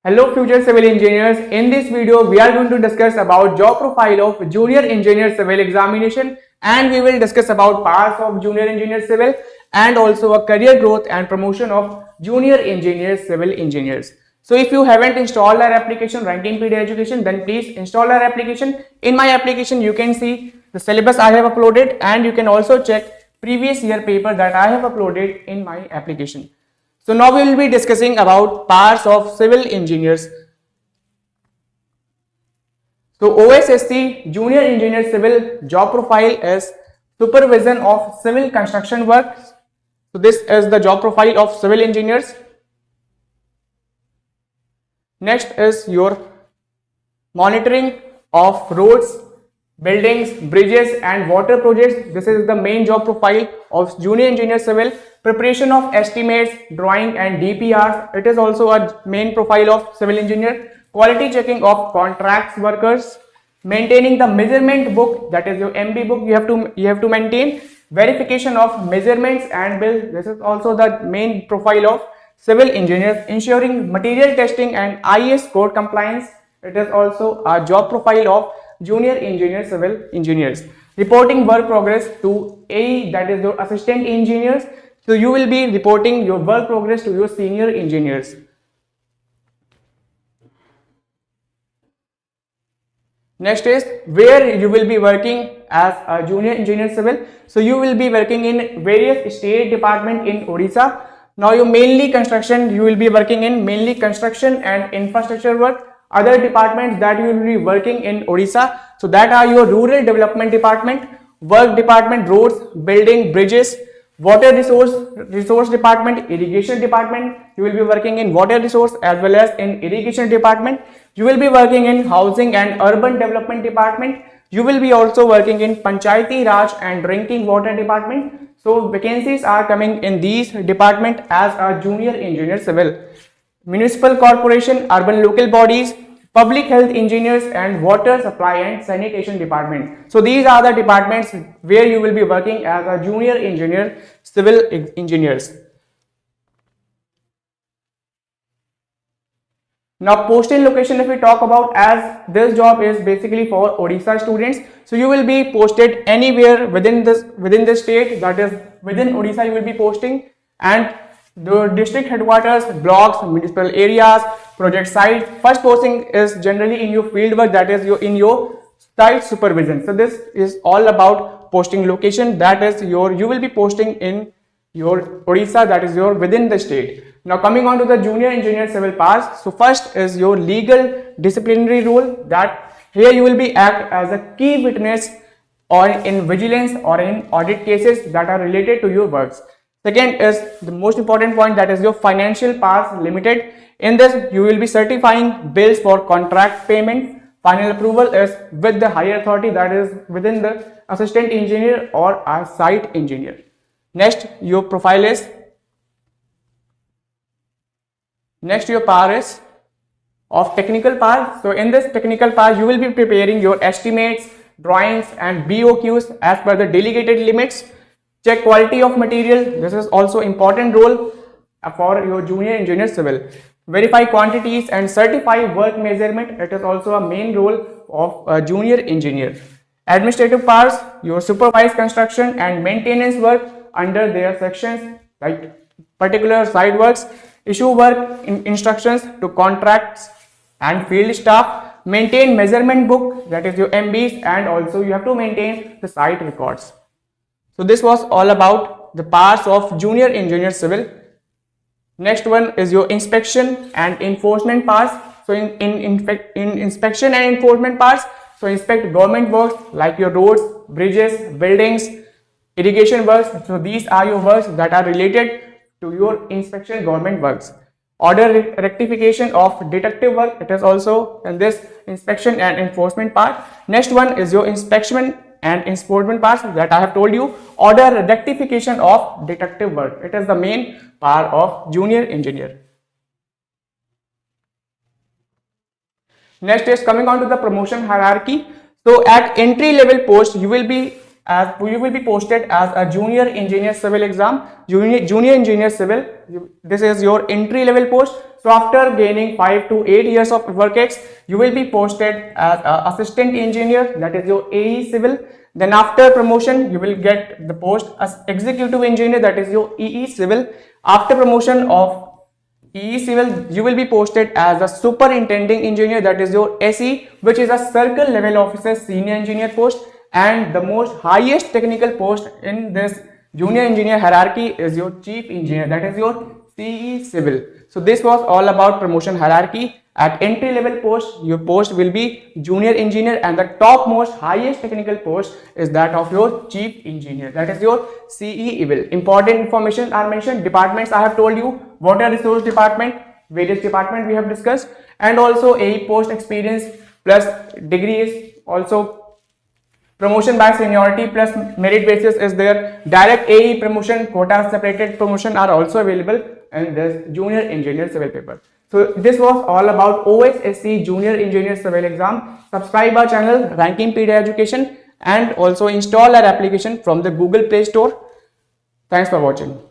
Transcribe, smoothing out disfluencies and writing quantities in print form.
Hello future civil engineers, in this video we are going to discuss about job profile of junior engineer civil examination, and we will discuss about parts of junior engineer civil and also a career growth and promotion of junior engineer civil engineers. So if you haven't installed our application Ranking PD Education, then please install our application. In my application you can see the syllabus I have uploaded, and you can also check previous year paper that I have uploaded in my application. So now we will be discussing about parts of civil engineers. So OSSC Junior Engineer Civil job profile is supervision of civil construction work. So this is the job profile of civil engineers. Next is your monitoring of roads, buildings, bridges and water projects. This is the main job profile of junior engineer civil. Preparation of estimates, drawing and DPRs. It is also a main profile of civil engineer. Quality checking of contracts workers. Maintaining the measurement book, that is your MB book, you have to maintain. Verification of measurements and bills. This is also the main profile of civil engineers. Ensuring material testing and IS code compliance. It is also a job profile of junior engineer civil engineers. Reporting work progress to AE, that is your assistant engineers. So you will be reporting your work progress to your senior engineers. Next is where you will be working as a junior engineer civil. So you will be working in various state department in Odisha. Now you mainly construction, you will be working in mainly construction and infrastructure work. Other departments that you will be working in Odisha, so that are your rural development department, work department, roads, building, bridges, water resource department, irrigation department. You will be working in water resource as well as in irrigation department. You will be working in housing and urban development department. You will be also working in Panchayati Raj and drinking water department. So vacancies are coming in these department as a junior engineer civil. Municipal corporation, urban local bodies, public health engineers and water supply and sanitation department. So these are the departments where you will be working as a junior engineer civil engineers. Now posting location, if we talk about, as this job is basically for Odisha students, so you will be posted anywhere within the state, that is within Odisha you will be posting, and the district headquarters, blocks, municipal areas, project sites. First posting is generally in your field work, that is in your site supervision. So this is all about posting location, that is you will be posting in your Odisha, that is your within the state. Now coming on to the junior engineer civil parts. So first is your legal disciplinary role, that here you will be act as a key witness or in vigilance or in audit cases that are related to your works. Second is the most important point, that is your financial parts limited. In this you will be certifying bills for contract payment. Final approval is with the higher authority, that is within the assistant engineer or a site engineer. Next your profile is, next your power is of technical part. So in this technical part you will be preparing your estimates, drawings and BOQs as per the delegated limits. Check quality of material, this is also important role for your junior engineer civil. Verify quantities and certify work measurement, it is also a main role of a junior engineer. Administrative parts, your supervise construction and maintenance work under their sections, like particular site works. Issue work instructions to contracts and field staff. Maintain measurement book, that is your MBs, and also you have to maintain the site records. So this was all about the parts of junior engineer civil. Next one is your inspection and enforcement parts. So in inspection and enforcement parts, so inspect government works like your roads, bridges, buildings, irrigation works. So these are your works that are related to your inspection government works. Order rectification of detective work, it is also in this inspection and enforcement part. Next one is your inspection and enforcement parts, that I have told you. Order rectification of detective work, it is the main part of junior engineer. Next is coming on to the promotion hierarchy. So at entry level post you will be as you will be posted as a junior engineer civil exam, junior engineer civil. This is your entry level post. So after gaining 5 to 8 years of work ex, you will be posted as a assistant engineer, that is your AE civil. Then after promotion, you will get the post as executive engineer, that is your EE civil. After promotion of EE civil, you will be posted as a superintending engineer, that is your SE, which is a circle level officer senior engineer post. And the most highest technical post in this junior engineer hierarchy is your chief engineer, that is your CE civil. So this was all about promotion hierarchy. At entry level post, your post will be junior engineer, and the top most highest technical post is that of your chief engineer, that is your CE civil. Important information are mentioned. Departments I have told you, water resource department, various department we have discussed, and also AE post experience plus degree is also. Promotion by seniority plus merit basis is there. Direct AE promotion, quota separated promotion are also available in this junior engineer civil paper. So this was all about OSSC junior engineer civil exam. Subscribe our channel Ranking-Pedia Education and also install our application from the Google Play Store. Thanks for watching.